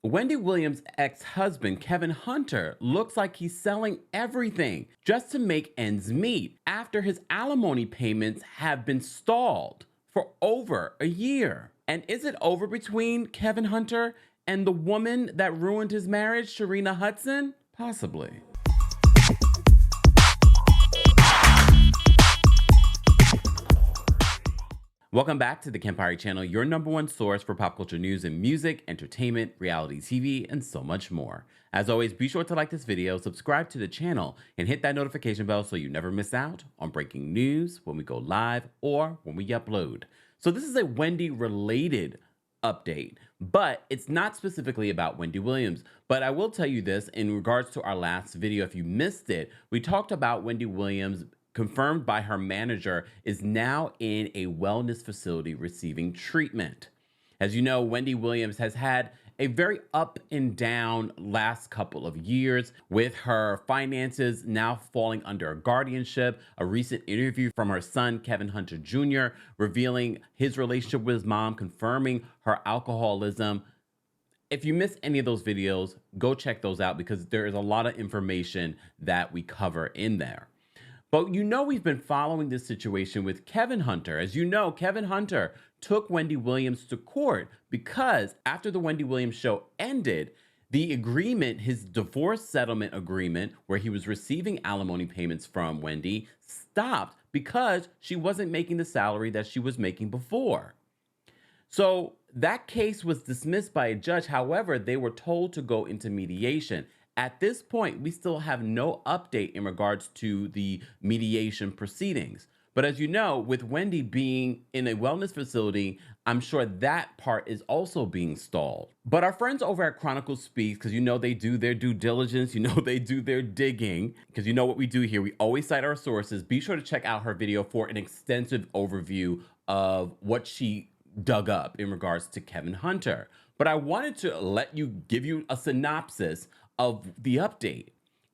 Wendy Williams' ex-husband, Kelvin Hunter, looks like he's selling everything just to make ends meet after his alimony payments have been stalled for over a year. And is it over between Kelvin Hunter and the woman that ruined his marriage, Sharina Hudson? Possibly. Welcome back to the Kempire channel, your #1 source for pop culture news and music, entertainment, reality TV, and so much more. As always, be sure to like this video, subscribe to the channel, and hit that notification bell so you never miss out on breaking news when we go live or when we upload. So this is a Wendy-related update, but it's not specifically about Wendy Williams. But I will tell you this in regards to our last video. If you missed it, we talked about Wendy Williams, confirmed by her manager, is now in a wellness facility receiving treatment. As you know, Wendy Williams has had a very up and down last couple of years, with her finances now falling under a guardianship. A recent interview from her son, Kelvin Hunter Jr., revealing his relationship with his mom, confirming her alcoholism. If you missed any of those videos, go check those out because there is a lot of information that we cover in there. But you know, we've been following this situation with Kelvin Hunter. As you know, Kelvin Hunter took Wendy Williams to court because after the Wendy Williams show ended, the agreement, his divorce settlement agreement, where he was receiving alimony payments from Wendy, stopped because she wasn't making the salary that she was making before. So that case was dismissed by a judge. However, they were told to go into mediation. At this point, we still have no update in regards to the mediation proceedings. But as you know, with Wendy being in a wellness facility, I'm sure that part is also being stalled. But our friends over at Chronicle Speaks, because you know they do their due diligence, you know they do their digging, because you know what we do here, we always cite our sources. Be sure to check out her video for an extensive overview of what she dug up in regards to Kelvin Hunter. But I wanted to give you a synopsis of the update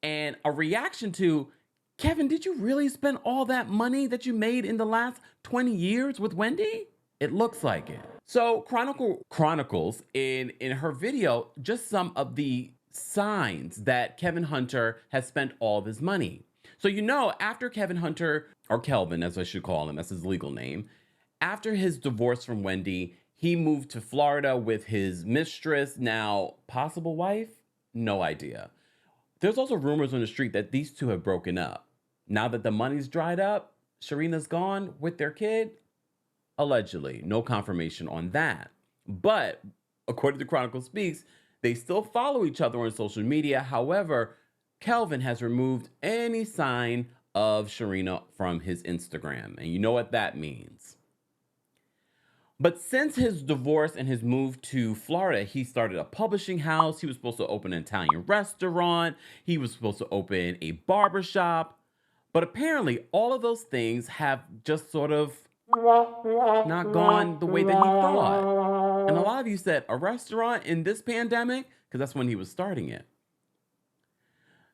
and a reaction to, Kevin, did you really spend all that money that you made in the last 20 years with Wendy? It looks like it. So Chronicles in her video just some of the signs that Kelvin Hunter has spent all of his money. So you know, after Kelvin Hunter, or Kelvin as I should call him, that's his legal name, after his divorce from Wendy, he moved to Florida with his mistress, now possible wife? No idea. There's also rumors on the street that these two have broken up. Now that the money's dried up, Sharina's gone with their kid? Allegedly. No confirmation on that. But according to Chronicle Speaks, they still follow each other on social media. However, Kelvin has removed any sign of Sharina from his Instagram. And you know what that means. But since his divorce and his move to Florida, he started a publishing house. He was supposed to open an Italian restaurant. He was supposed to open a barbershop. But apparently, all of those things have just sort of not gone the way that he thought. And a lot of you said, a restaurant in this pandemic? Because that's when he was starting it.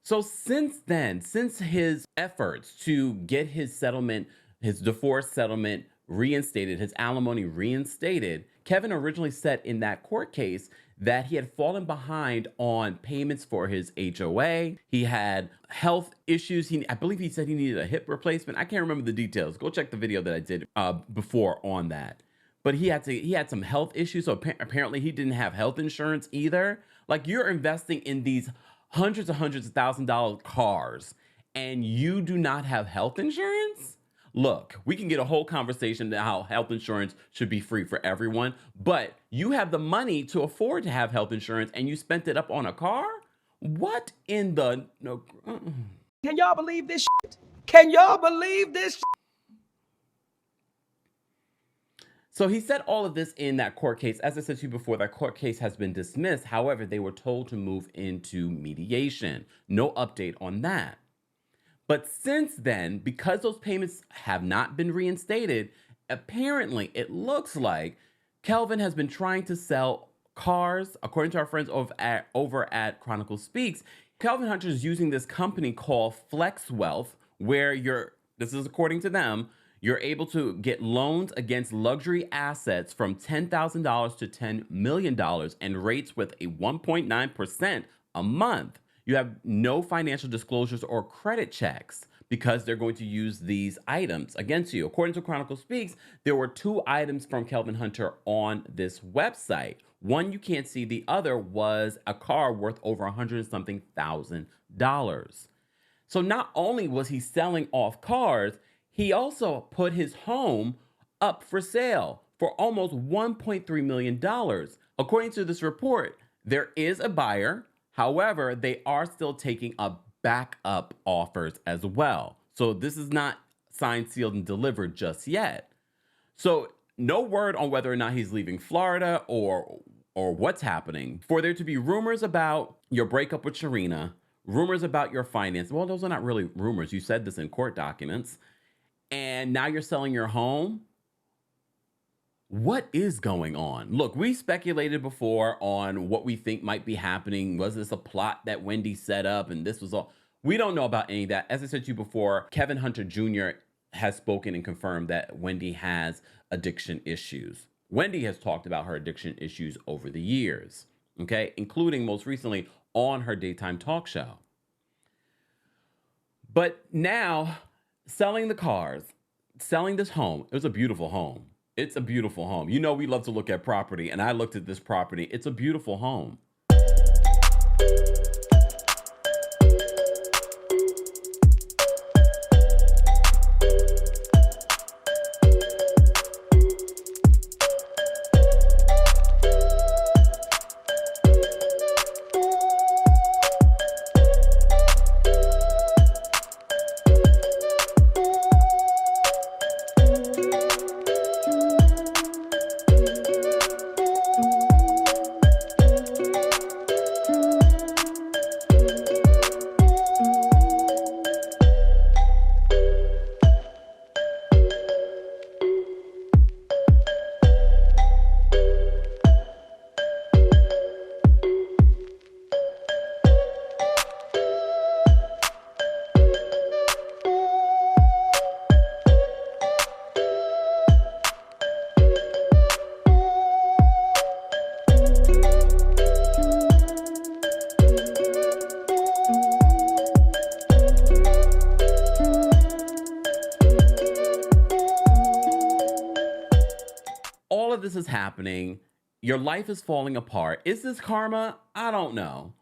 So since then, since his efforts to get his settlement, his divorce settlement reinstated, his alimony reinstated, Kelvin originally said in that court case that he had fallen behind on payments for his HOA. He had health issues. I believe he said he needed a hip replacement. I can't remember the details. Go check the video that I did before on that. But he had some health issues. So apparently he didn't have health insurance either. Like, you're investing in these hundreds of $1,000 cars and you do not have health insurance? Look, we can get a whole conversation about how health insurance should be free for everyone, but you have the money to afford to have health insurance and you spent it up on a car? What in the... No, Can y'all believe this shit? Can y'all believe this shit? So he said all of this in that court case. As I said to you before, that court case has been dismissed. However, they were told to move into mediation. No update on that. But since then, because those payments have not been reinstated, apparently it looks like Kelvin has been trying to sell cars. According to our friends over at Chronicle Speaks, Kelvin Hunter is using this company called Flex Wealth, where this is according to them, You're able to get loans against luxury assets from $10,000 to $10 million and rates with a 1.9% a month. You have no financial disclosures or credit checks because they're going to use these items against you. According to Chronicle Speaks, there were 2 items from Kelvin Hunter on this website. One you can't see, the other was a car worth over 100 and something thousand dollars. So not only was he selling off cars, he also put his home up for sale for almost $1.3 million. According to this report, there is a buyer. However, they are still taking up backup offers as well. So this is not signed, sealed, and delivered just yet. So no word on whether or not he's leaving Florida or what's happening. For there to be rumors about your breakup with Sharina, rumors about your finance. Well, those are not really rumors. You said this in court documents. And now you're selling your home. What is going on? Look, we speculated before on what we think might be happening. Was this a plot that Wendy set up? And this was all. We don't know about any of that. As I said to you before, Kelvin Hunter Jr. has spoken and confirmed that Wendy has addiction issues. Wendy has talked about her addiction issues over the years, okay, including most recently on her daytime talk show. But now, selling the cars, selling this home, it was a beautiful home. It's a beautiful home. You know, we love to look at property, and I looked at this property. It's a beautiful home. All of this is happening. Your life is falling apart. Is this karma? I don't know.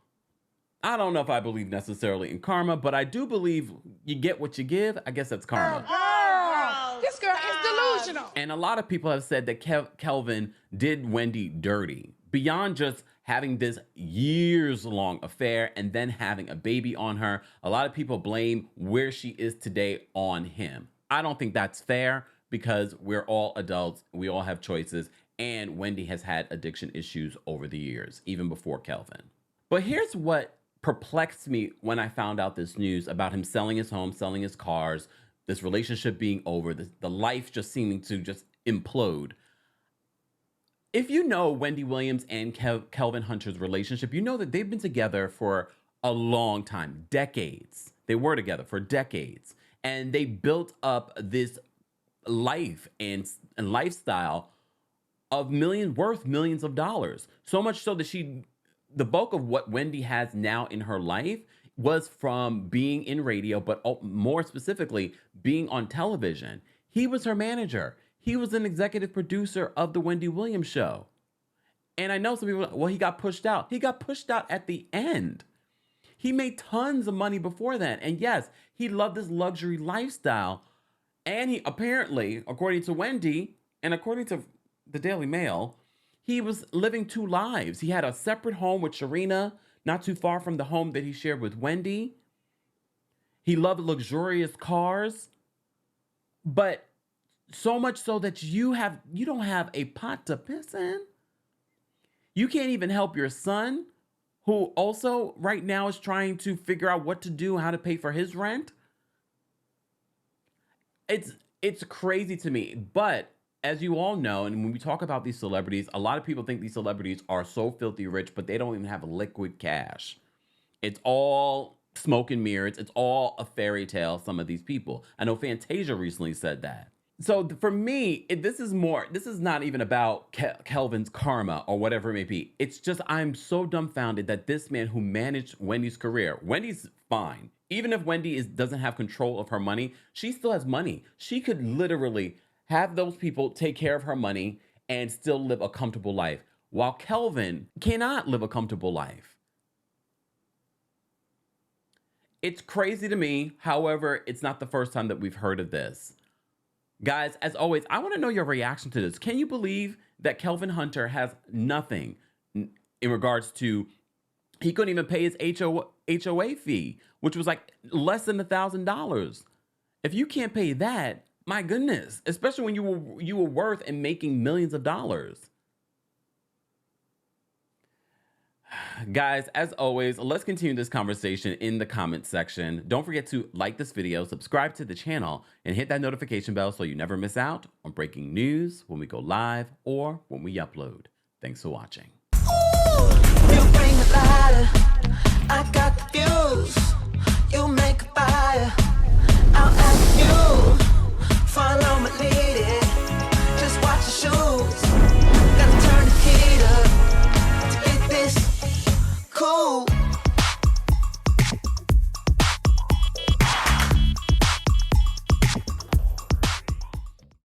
I don't know if I believe necessarily in karma, but I do believe you get what you give. I guess that's karma. Girl, this girl is delusional. And a lot of people have said that Kelvin did Wendy dirty beyond just having this years-long affair and then having a baby on her. A lot of people blame where she is today on him. I don't think that's fair because we're all adults. We all have choices. And Wendy has had addiction issues over the years, even before Kelvin. But here's what perplexed me when I found out this news about him selling his home, selling his cars, this relationship being over, the life just seeming to just implode. If you know Wendy Williams and Kelvin Hunter's relationship, you know that they've been together for a long time, decades. They were together for decades. And they built up this life and lifestyle of worth millions of dollars. So much so that the bulk of what Wendy has now in her life was from being in radio, but more specifically, being on television. He was her manager. He was an executive producer of the Wendy Williams show. And I know some people, well, he got pushed out. He got pushed out at the end. He made tons of money before that. And yes, he loved this luxury lifestyle. And he apparently, according to Wendy, and according to the Daily Mail, he was living 2 lives. He had a separate home with Sharina, not too far from the home that he shared with Wendy. He loved luxurious cars, but so much so that you don't have a pot to piss in. You can't even help your son, who also right now is trying to figure out what to do, how to pay for his rent. It's crazy to me, but as you all know, and when we talk about these celebrities, a lot of people think these celebrities are so filthy rich, but they don't even have liquid cash. It's all smoke and mirrors. It's all a fairy tale, some of these people. I know Fantasia recently said that. So for me, this is more, this is not even about Kelvin's karma or whatever it may be. It's just, I'm so dumbfounded that this man who managed Wendy's career, Wendy's fine. Even if Wendy doesn't have control of her money, she still has money. She could literally have those people take care of her money and still live a comfortable life, while Kelvin cannot live a comfortable life. It's crazy to me. However, it's not the first time that we've heard of this. Guys, as always, I want to know your reaction to this. Can you believe that Kelvin Hunter has nothing in regards to, he couldn't even pay his HOA fee, which was like less than $1,000. If you can't pay that, my goodness, especially when you were worth and making millions of dollars. Guys, as always, let's continue this conversation in the comment section. Don't forget to like this video, subscribe to the channel, and hit that notification bell so you never miss out on breaking news when we go live or when we upload. Thanks for watching.